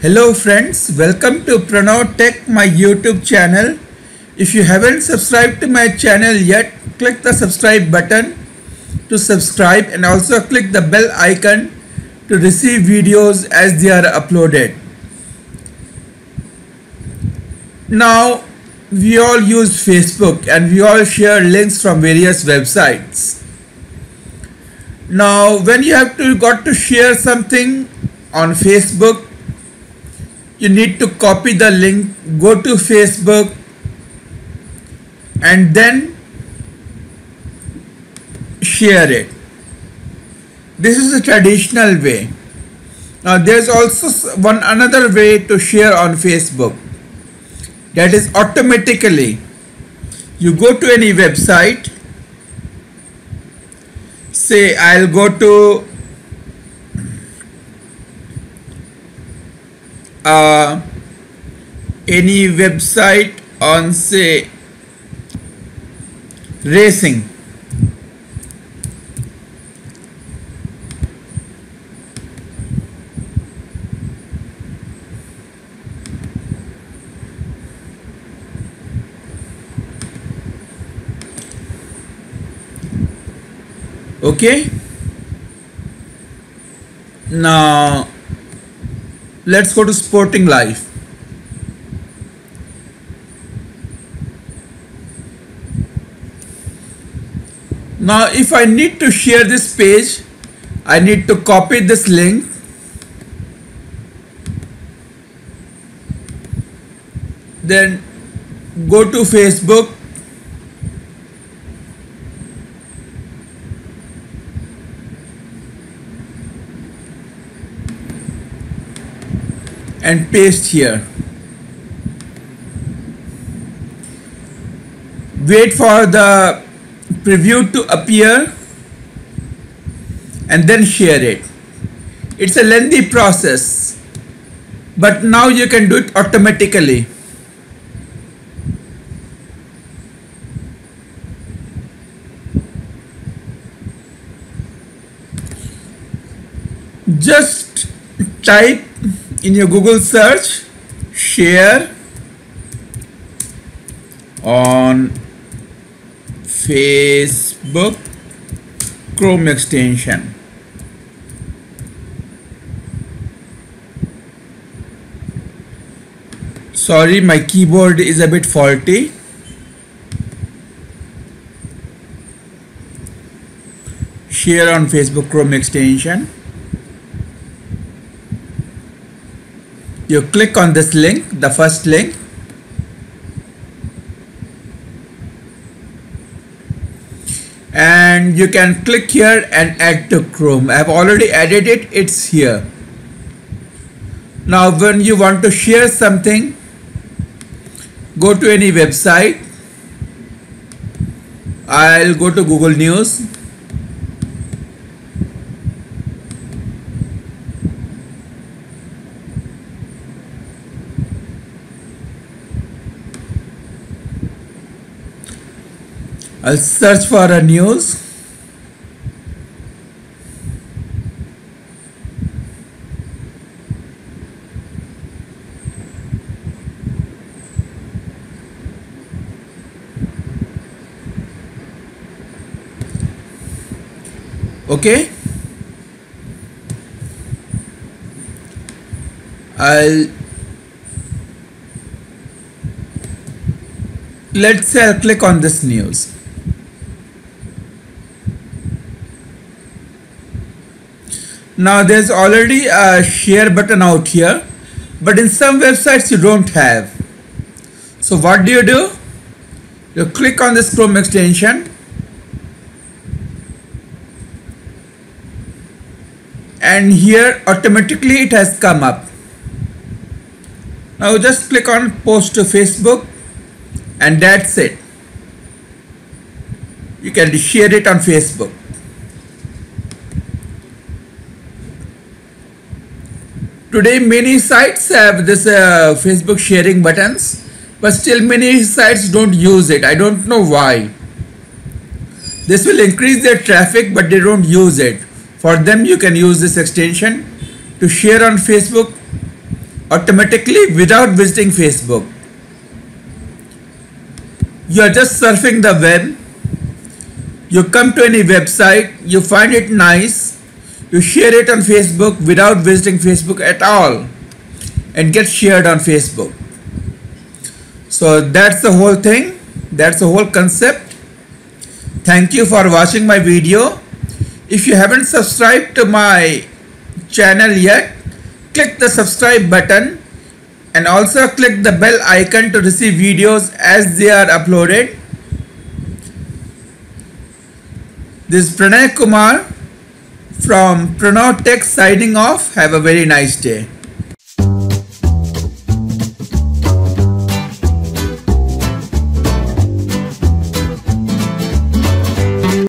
Hello friends, welcome to Pranav Tech, my YouTube channel. If you haven't subscribed to my channel yet, click the subscribe button to subscribe and also click the bell icon to receive videos as they are uploaded. Now, we all use Facebook and we all share links from various websites. Now, when you got to share something on Facebook, you need to copy the link, go to Facebook and then share it. This is a traditional way. Now there's also another way to share on Facebook. That is automatically. You go to any website, say I'll go to any website on say racing. Okay, now let's go to Sporting Life. Now if I need to share this page, I need to copy this link then go to Facebook and paste here. Wait for the preview to appear and then share it. It's a lengthy process, but now you can do it automatically. Just type in your Google search share on Facebook Chrome extension. Sorry, my keyboard is a bit faulty. Share on Facebook Chrome extension. You click on this link, the first link, and you can click here and add to Chrome. I have already added it, it's here. Now when you want to share something, go to any website. I'll go to Google News. I'll search for a news. Okay. Let's say I'll click on this news. Now there's already a share button out here, but in some websites you don't have. So what do? You click on this Chrome extension and here automatically it has come up. Now just click on post to Facebook and that's it. You can share it on Facebook. Today many sites have this Facebook sharing buttons, but still many sites don't use it. I don't know why. This will increase their traffic, but they don't use it. For them, you can use this extension to share on Facebook automatically without visiting Facebook. You are just surfing the web, you come to any website, you find it nice, you share it on Facebook without visiting Facebook at all, and get shared on Facebook. So that's the whole thing, that's the whole concept. Thank you for watching my video. If you haven't subscribed to my channel yet, click the subscribe button and also click the bell icon to receive videos as they are uploaded. This is Pranay Kumar from Pranav Tech signing off. Have a very nice day.